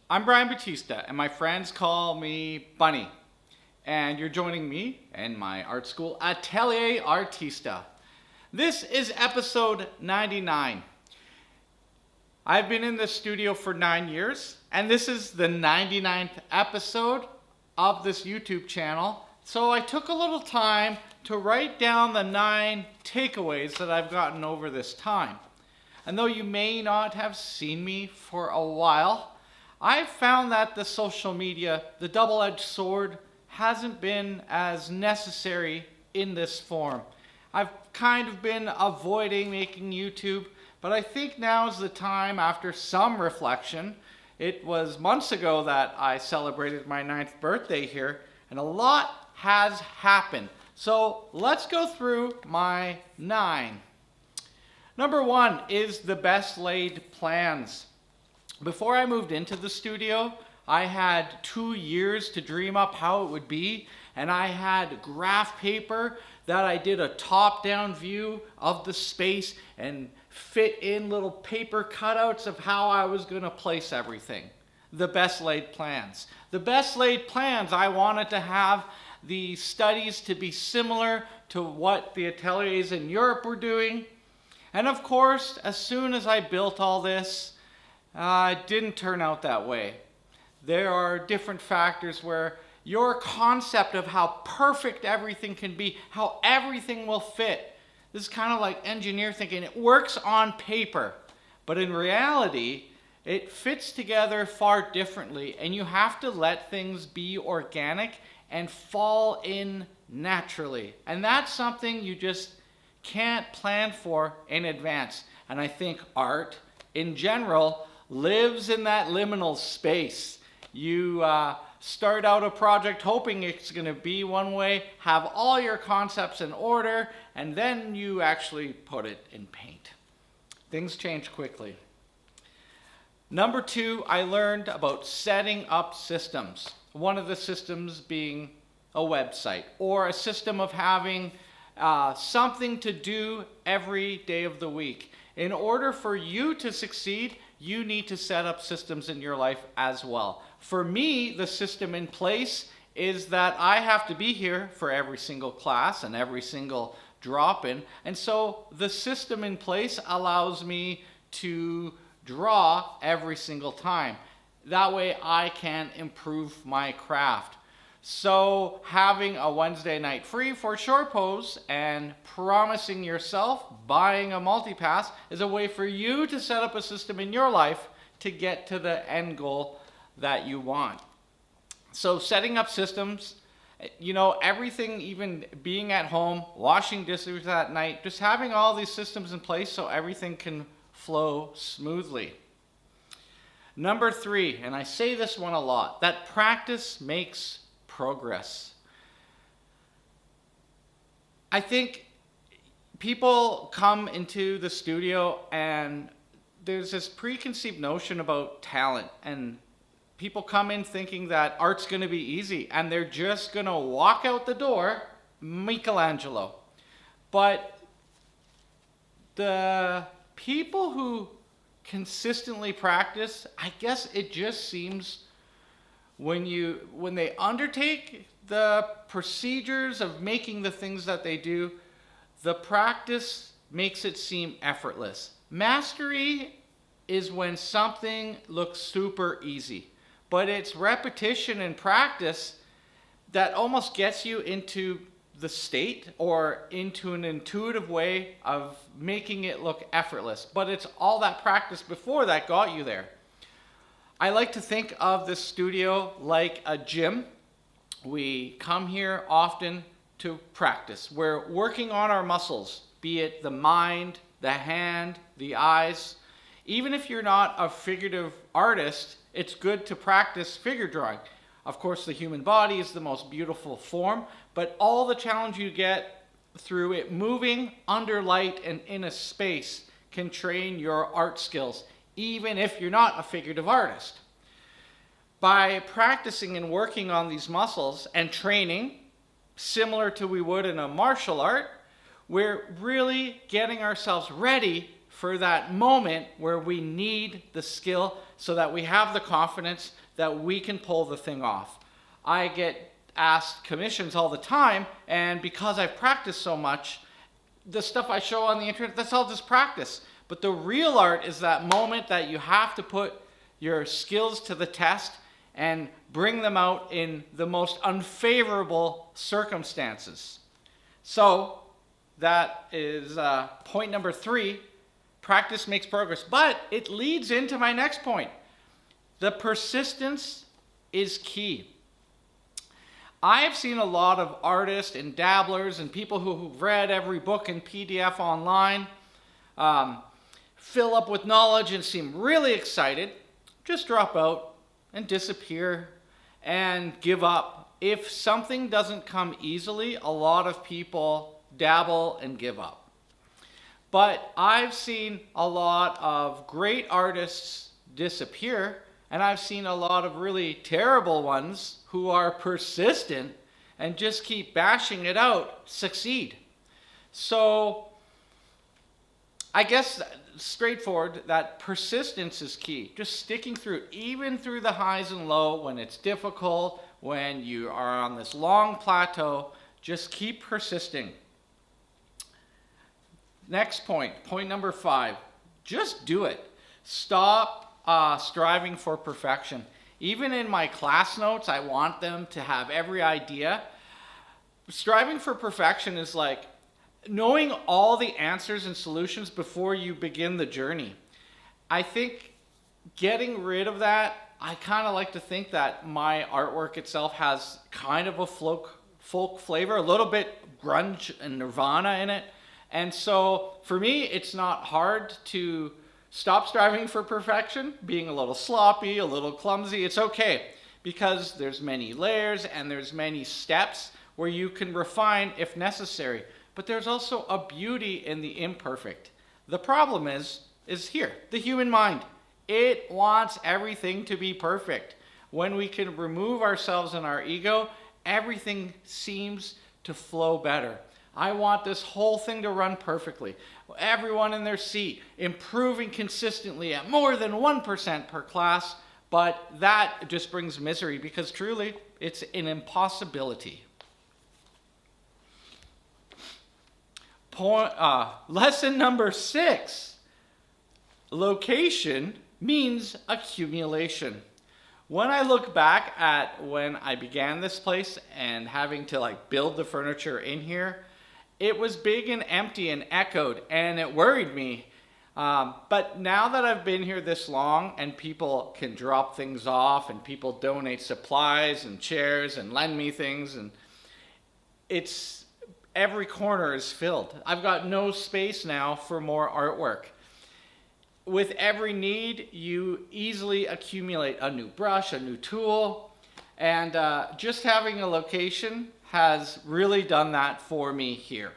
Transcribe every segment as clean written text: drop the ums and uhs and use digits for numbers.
I'm Brian Batista, and my friends call me Bunny. And you're joining me in my art school, Atelier Artista. This is episode 99. I've been in the studio for 9 years, and this is the 99th episode of this YouTube channel. So I took a little time to write down the 9 takeaways that I've gotten over this time. And though you may not have seen me for a while, I've found that the social media, the double-edged sword, hasn't been as necessary in this form. I've kind of been avoiding making YouTube, but I think now is the time after some reflection. It was months ago that I celebrated my 9th birthday here, and a lot has happened. So let's go through my 9. Number 1 is the best laid plans. Before I moved into the studio, I had 2 years to dream up how it would be, and I had graph paper that I did a top-down view of the space and fit in little paper cutouts of how I was going to place everything. The best laid plans. The best laid plans, I wanted to have the studies to be similar to what the ateliers in Europe were doing. And of course, as soon as I built all this, it didn't turn out that way. There are different factors where your concept of how perfect everything can be, how everything will fit. This is kind of like engineer thinking. It works on paper, but in reality, it fits together far differently, and you have to let things be organic and fall in naturally. And that's something you just can't plan for in advance. And I think art in general lives in that liminal space. You start out a project hoping it's going to be one way, have all your concepts in order, and then you actually put it in paint. Things change quickly. Number 2, I learned about setting up systems. One of the systems being a website, or a system of having something to do every day of the week. In order for you to succeed, you need to set up systems in your life as well. For me, the system in place is that I have to be here for every single class and every single drop-in. And so the system in place allows me to draw every single time. That way I can improve my craft. So having a Wednesday night free for short pose and promising yourself buying a multipass is a way for you to set up a system in your life to get to the end goal that you want. So setting up systems, everything, even being at home, washing dishes at night, just having all these systems in place so everything can flow smoothly. Number 3, and I say this one a lot, that practice makes progress. I think people come into the studio and there's this preconceived notion about talent, and people come in thinking that art's going to be easy and they're just going to walk out the door Michelangelo. But the people who consistently practice, I guess it just seems when they undertake the procedures of making the things that they do, the practice makes it seem effortless. Mastery is when something looks super easy, but it's repetition and practice that almost gets you into the state or into an intuitive way of making it look effortless. But it's all that practice before that got you there. I like to think of the studio like a gym. We come here often to practice. We're working on our muscles, be it the mind, the hand, the eyes. Even if you're not a figurative artist, it's good to practice figure drawing. Of course, the human body is the most beautiful form, but all the challenge you get through it moving under light and in a space can train your art skills, even if you're not a figurative artist. By practicing and working on these muscles and training, similar to we would in a martial art, we're really getting ourselves ready for that moment where we need the skill so that we have the confidence that we can pull the thing off. I get asked commissions all the time, and because I've practiced so much, the stuff I show on the internet, that's all just practice. But the real art is that moment that you have to put your skills to the test and bring them out in the most unfavorable circumstances. So that is point number 3. Practice makes progress. But it leads into my next point. The persistence is key. I have seen a lot of artists and dabblers and people who've read every book and PDF online fill up with knowledge and seem really excited, just drop out and disappear and give up. If something doesn't come easily, a lot of people dabble and give up. But I've seen a lot of great artists disappear, and I've seen a lot of really terrible ones who are persistent and just keep bashing it out succeed. So I guess straightforward, that persistence is key. Just sticking through, even through the highs and lows, when it's difficult, when you are on this long plateau, just keep persisting. Next point number 5, just do it. Stop striving for perfection. Even in my class notes, I want them to have every idea. Striving for perfection is like knowing all the answers and solutions before you begin the journey. I think getting rid of that, I kind of like to think that my artwork itself has kind of a folk flavor, a little bit grunge and Nirvana in it. And so for me, it's not hard to stop striving for perfection, being a little sloppy, a little clumsy. It's okay, because there's many layers and there's many steps where you can refine if necessary. But there's also a beauty in the imperfect. The problem is here, the human mind. It wants everything to be perfect. When we can remove ourselves and our ego, everything seems to flow better. I want this whole thing to run perfectly. Everyone in their seat, improving consistently at more than 1% per class, but that just brings misery because truly it's an impossibility. Lesson number 6, location means accumulation. When I look back at when I began this place and having to build the furniture in here, it was big and empty and echoed, and it worried me. But now that I've been here this long and people can drop things off and people donate supplies and chairs and lend me things, and every corner is filled. I've got no space now for more artwork. With every need, you easily accumulate a new brush, a new tool, and just having a location has really done that for me here.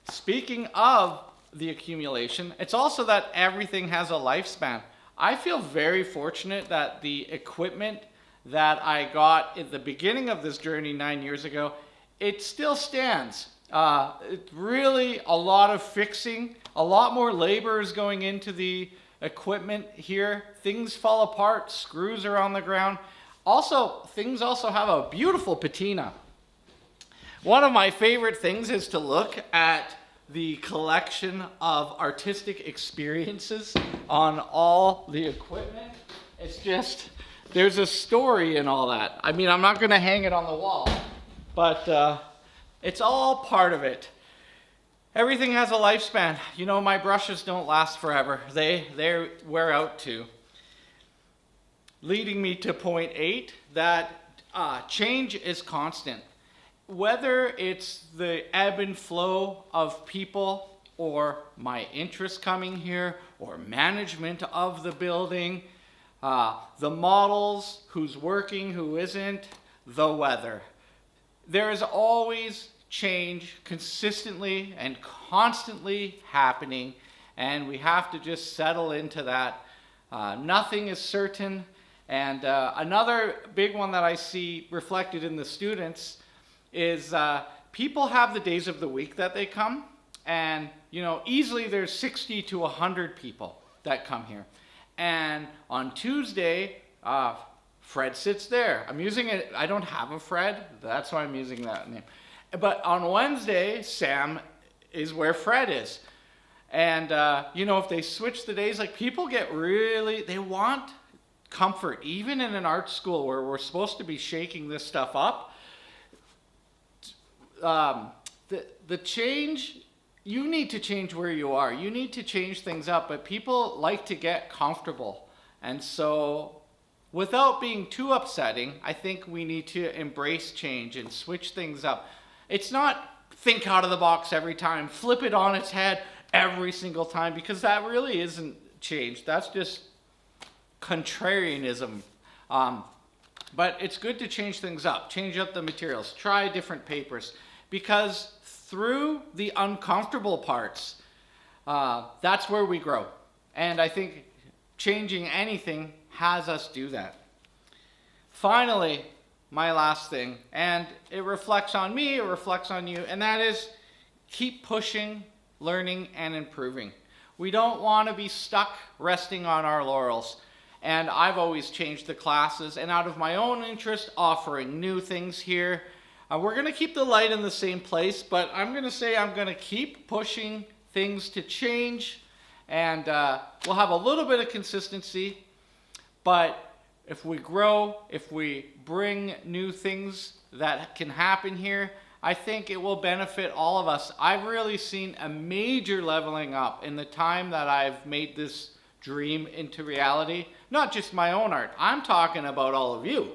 Speaking of the accumulation, it's also that everything has a lifespan. I feel very fortunate that the equipment that I got at the beginning of this journey 9 years ago, it still stands. It's really a lot of fixing, a lot more labor is going into the equipment here. Things fall apart, screws are on the ground. Also, things also have a beautiful patina. One of my favorite things is to look at the collection of artistic experiences on all the equipment. It's just, there's a story in all that. I mean, I'm not going to hang it on the wall, but it's all part of it. Everything has a lifespan. You know, my brushes don't last forever. They wear out too. Leading me to point 8, that change is constant. Whether it's the ebb and flow of people or my interest coming here or management of the building, the models, who's working, who isn't, the weather. There is always change consistently and constantly happening, and we have to just settle into that. Nothing is certain. And another big one that I see reflected in the students is people have the days of the week that they come, And, easily there's 60 to 100 people that come here. And on Tuesday, Fred sits there. I'm using it, I don't have a Fred, that's why I'm using that name. But on Wednesday, Sam is where Fred is. And, if they switch the days, like people they want comfort, even in an art school where we're supposed to be shaking this stuff up. The change, you need to change where you are. You need to change things up, but people like to get comfortable. And so without being too upsetting, I think we need to embrace change and switch things up. It's not think out of the box every time, flip it on its head every single time, because that really isn't change. That's just contrarianism. But it's good to change things up, change up the materials, try different papers, because through the uncomfortable parts, that's where we grow. And I think changing anything has us do that. Finally, my last thing, and it reflects on me, it reflects on you, and that is keep pushing, learning, and improving. We don't want to be stuck resting on our laurels. And I've always changed the classes, and out of my own interest, offering new things here. We're going to keep the light in the same place, but I'm going to say I'm going to keep pushing things to change, and we'll have a little bit of consistency. But if we grow, if we bring new things that can happen here, I think it will benefit all of us. I've really seen a major leveling up in the time that I've made this dream into reality. Not just my own art. I'm talking about all of you.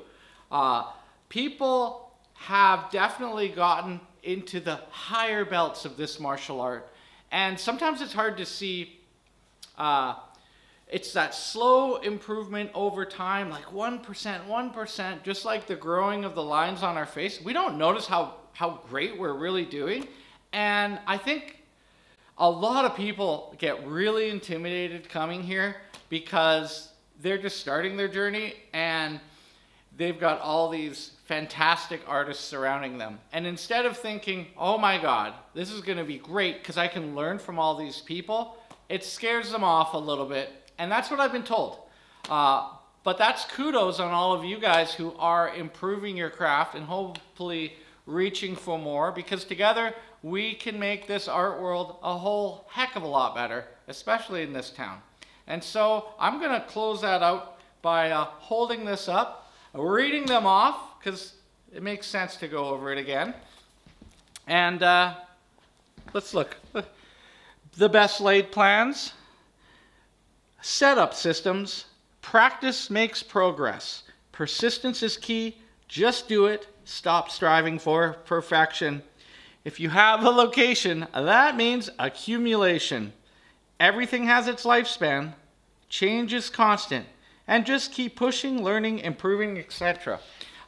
People have definitely gotten into the higher belts of this martial art. And sometimes it's hard to see. It's that slow improvement over time, like 1%, 1%, just like the growing of the lines on our face. We don't notice how great we're really doing. And I think a lot of people get really intimidated coming here because they're just starting their journey and they've got all these fantastic artists surrounding them. And instead of thinking, oh my God, this is going to be great because I can learn from all these people, it scares them off a little bit. And that's what I've been told. But that's kudos on all of you guys who are improving your craft and hopefully reaching for more, because together we can make this art world a whole heck of a lot better, especially in this town. And so I'm going to close that out by holding this up, reading them off, because it makes sense to go over it again. And let's look. The best laid plans, setup systems, practice makes progress, persistence is key, just do it, stop striving for perfection. If you have a location, that means accumulation. Everything has its lifespan, change is constant, and just keep pushing, learning, improving, etc.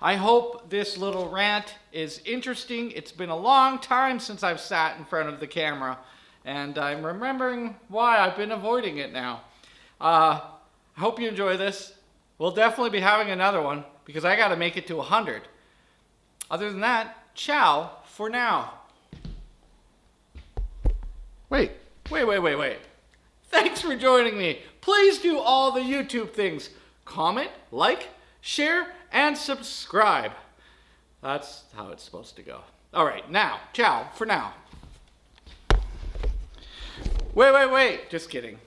I hope this little rant is interesting. It's been a long time since I've sat in front of the camera, and I'm remembering why I've been avoiding it now. I hope you enjoy this. We'll definitely be having another one because I got to make it to 100. Other than that, ciao for now. Wait. Thanks for joining me. Please do all the YouTube things. Comment, like, share, and subscribe. That's how it's supposed to go. All right, now, ciao for now. Wait. Just kidding.